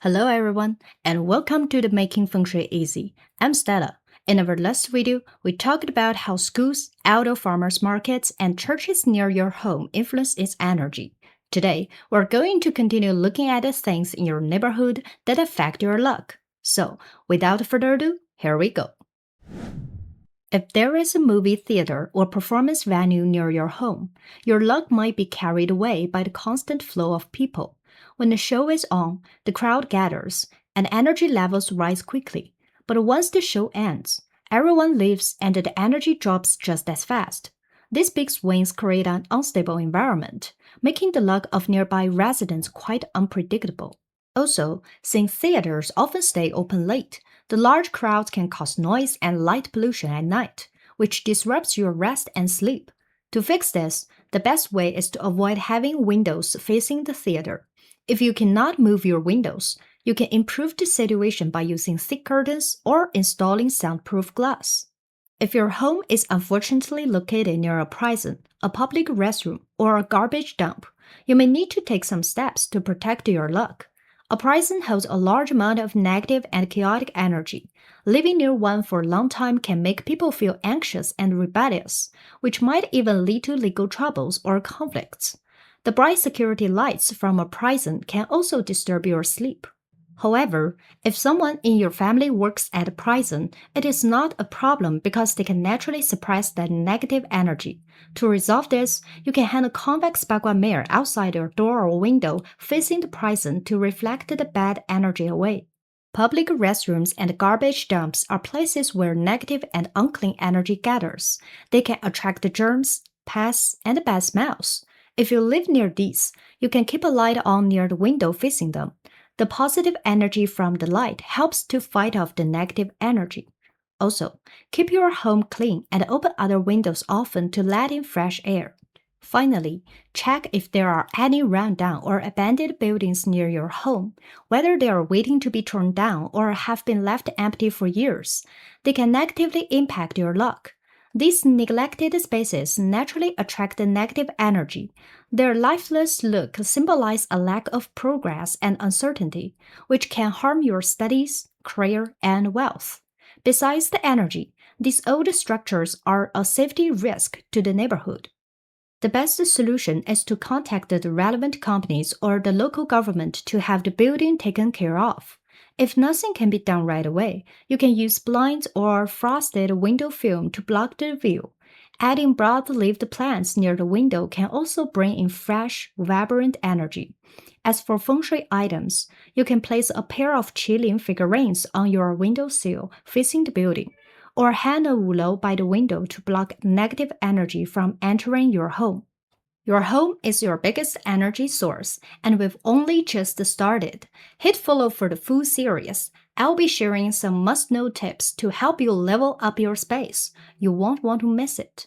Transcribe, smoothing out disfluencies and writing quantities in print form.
Hello everyone, and welcome to the Making Feng Shui Easy. I'm Stella. In our last video, we talked about how schools, outdoor farmers markets, and churches near your home influence its energy. Today, we're going to continue looking at the things in your neighborhood that affect your luck. So, without further ado, here we go. If there is a movie theater or performance venue near your home, your luck might be carried away by the constant flow of people. When the show is on, the crowd gathers, and energy levels rise quickly. But once the show ends, everyone leaves and the energy drops just as fast. These big swings create an unstable environment, making the luck of nearby residents quite unpredictable. Also, since theaters often stay open late, the large crowds can cause noise and light pollution at night, which disrupts your rest and sleep. To fix this, the best way is to avoid having windows facing the theater. If you cannot move your windows, you can improve the situation by using thick curtains or installing soundproof glass. If your home is unfortunately located near a prison, a public restroom, or a garbage dump, you may need to take some steps to protect your luck. A prison holds a large amount of negative and chaotic energy. Living near one for a long time can make people feel anxious and rebellious, which might even lead to legal troubles or conflicts. The bright security lights from a prison can also disturb your sleep. However, if someone in your family works at a prison, it is not a problem because they can naturally suppress that negative energy. To resolve this, you can hang a convex bagua mirror outside your door or window facing the prison to reflect the bad energy away. Public restrooms and garbage dumps are places where negative and unclean energy gathers. They can attract germs, pests, and bad smells. If you live near these, you can keep a light on near the window facing them. The positive energy from the light helps to fight off the negative energy. Also, keep your home clean and open other windows often to let in fresh air. Finally, check if there are any rundown or abandoned buildings near your home, whether they are waiting to be torn down or have been left empty for years. They can negatively impact your luck. These neglected spaces naturally attract the negative energy. Their lifeless look symbolizes a lack of progress and uncertainty, which can harm your studies, career, and wealth. Besides the energy, these old structures are a safety risk to the neighborhood. The best solution is to contact the relevant companies or the local government to have the building taken care of. If nothing can be done right away, you can use blinds or frosted window film to block the view. Adding broad-leaved plants near the window can also bring in fresh, vibrant energy. As for feng shui items, you can place a pair of qilin figurines on your windowsill facing the building, or hang a wulo by the window to block negative energy from entering your home. Your home is your biggest energy source, and we've only just started. Hit follow for the full series. I'll be sharing some must-know tips to help you level up your space. You won't want to miss it.